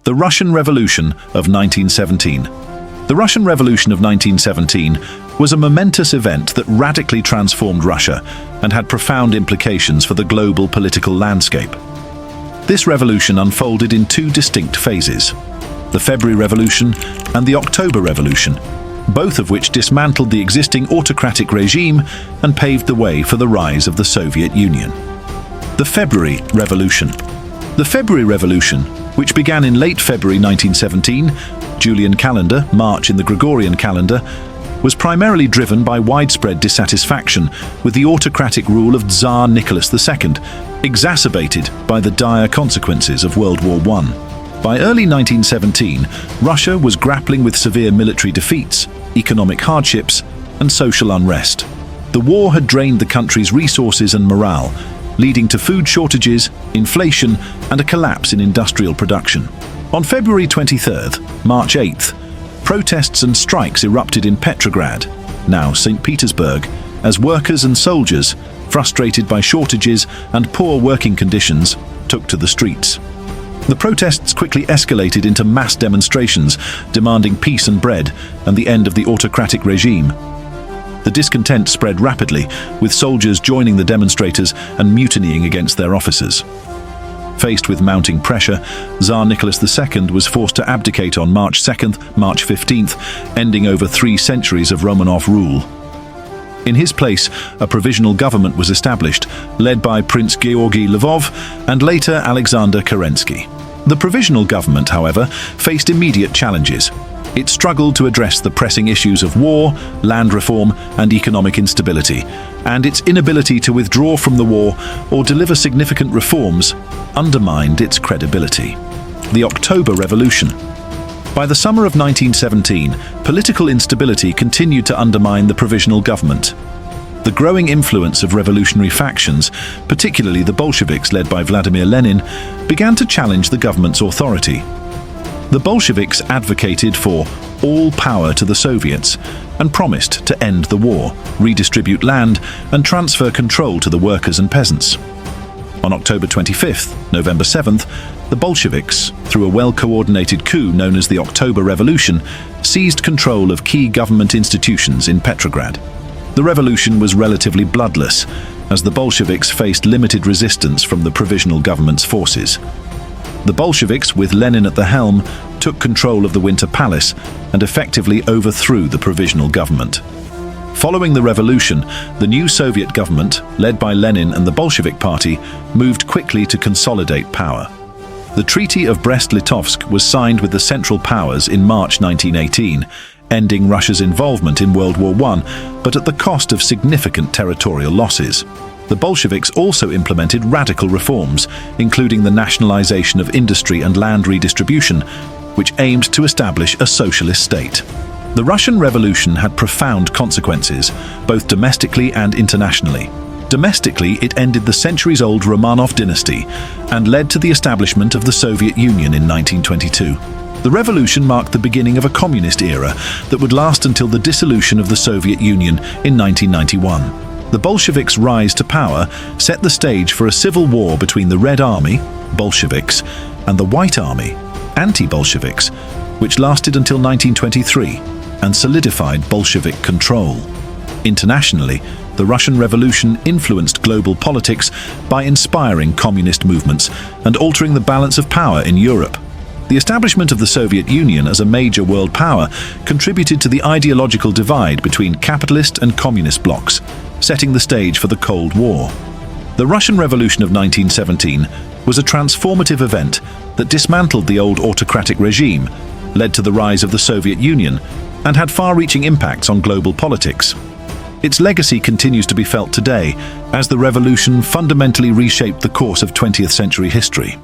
The Russian Revolution of 1917. The Russian Revolution of 1917 was a momentous event that radically transformed Russia and had profound implications for the global political landscape. This revolution unfolded in two distinct phases: the February Revolution and the October Revolution, both of which dismantled the existing autocratic regime and paved the way for the rise of the Soviet Union. The February Revolution. The February Revolution, which began in late February 1917, Julian calendar, March in the Gregorian calendar, was primarily driven by widespread dissatisfaction with the autocratic rule of Tsar Nicholas II, exacerbated by the dire consequences of World War I. By early 1917, Russia was grappling with severe military defeats, economic hardships, and social unrest. The war had drained the country's resources and morale, leading to food shortages, inflation, and a collapse in industrial production. On February 23rd, March 8th, protests and strikes erupted in Petrograd, now St. Petersburg, as workers and soldiers, frustrated by shortages and poor working conditions, took to the streets. The protests quickly escalated into mass demonstrations demanding peace and bread and the end of the autocratic regime. The discontent spread rapidly, with soldiers joining the demonstrators and mutinying against their officers. Faced with mounting pressure, Tsar Nicholas II was forced to abdicate on March 2nd, March 15th, ending over 3 centuries of Romanov rule. In his place, a provisional government was established, led by Prince Georgy Lvov and later Alexander Kerensky. The provisional government, however, faced immediate challenges. It struggled to address the pressing issues of war, land reform, and economic instability, and its inability to withdraw from the war or deliver significant reforms undermined its credibility. The October Revolution. By the summer of 1917, political instability continued to undermine the provisional government. The growing influence of revolutionary factions, particularly the Bolsheviks led by Vladimir Lenin, began to challenge the government's authority. The Bolsheviks advocated for all power to the Soviets and promised to end the war, redistribute land, and transfer control to the workers and peasants. On October 25th, November 7th, the Bolsheviks, through a well-coordinated coup known as the October Revolution, seized control of key government institutions in Petrograd. The revolution was relatively bloodless, as the Bolsheviks faced limited resistance from the provisional government's forces. The Bolsheviks, with Lenin at the helm, took control of the Winter Palace and effectively overthrew the provisional government. Following the revolution, the new Soviet government, led by Lenin and the Bolshevik Party, moved quickly to consolidate power. The Treaty of Brest-Litovsk was signed with the Central Powers in March 1918, ending Russia's involvement in World War I, but at the cost of significant territorial losses. The Bolsheviks also implemented radical reforms, including the nationalization of industry and land redistribution, which aimed to establish a socialist state. The Russian Revolution had profound consequences, both domestically and internationally. Domestically, it ended the centuries-old Romanov dynasty and led to the establishment of the Soviet Union in 1922. The revolution marked the beginning of a communist era that would last until the dissolution of the Soviet Union in 1991. The Bolsheviks' rise to power set the stage for a civil war between the Red Army, Bolsheviks, and the White Army, anti-Bolsheviks, which lasted until 1923 and solidified Bolshevik control. Internationally, the Russian Revolution influenced global politics by inspiring communist movements and altering the balance of power in Europe. The establishment of the Soviet Union as a major world power contributed to the ideological divide between capitalist and communist blocs, setting the stage for the Cold War. The Russian Revolution of 1917 was a transformative event that dismantled the old autocratic regime, led to the rise of the Soviet Union, and had far-reaching impacts on global politics. Its legacy continues to be felt today, as the revolution fundamentally reshaped the course of 20th century history.